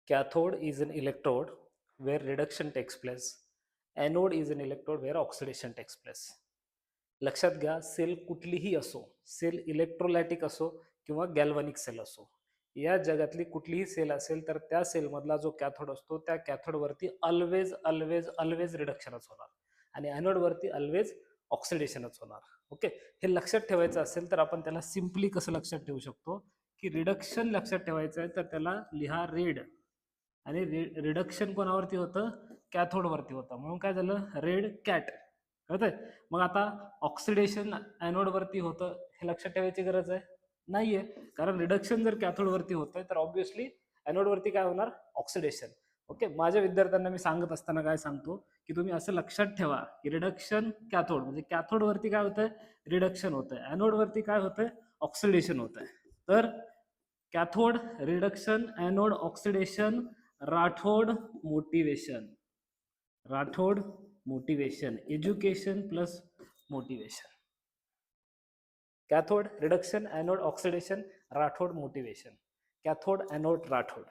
Cathode is an electrode where reduction takes place. Anode is an electrode where oxidation takes place. लक्षात घ्या, sale कुठलीही असो, sale electrolytic असो किंवा galvanic sale असो, या जगातली कुठलीही सेल असेल तर त्या सेलमधला जो कॅथोड असतो त्या कॅथोडवरती ऑलवेज ऑलवेज ऑलवेज रिडक्शनच होणार आणि ॲनोडवरती ऑलवेज ऑक्सिडेशनच होणार. ओके, हे लक्षात ठेवायचं असेल तर आपण त्याला सिम्पली कसं लक्षात ठेवू शकतो की रिडक्शन लक्षात ठेवायचं आहे तर त्याला लिहा रेड आणि रिडक्शन कोणावरती होतं, कॅथोडवरती होतं, म्हणून काय झालं, रेड कॅट. कळतंय? मग आता ऑक्सिडेशन ॲनोडवरती होतं हे लक्षात ठेवायची गरज आहे नाहीये, कारण रिडक्शन जर कॅथोडवरती होतंय तर ऑब्व्हियसली ॲनोडवरती काय होणार, ऑक्सिडेशन. ओके, माझ्या विद्यार्थ्यांना मी सांगत असताना काय सांगतो की तुम्ही असं लक्षात ठेवा की रिडक्शन कॅथोड म्हणजे कॅथोडवरती काय होतंय, रिडक्शन होतंय, ॲनोडवरती काय होतंय, ऑक्सिडेशन होतंय. तर cathode reduction, anode oxidation, Rathod motivation. Rathod motivation, education plus motivation. Cathode reduction, anode oxidation, Rathod motivation. Cathode, anode, Rathod.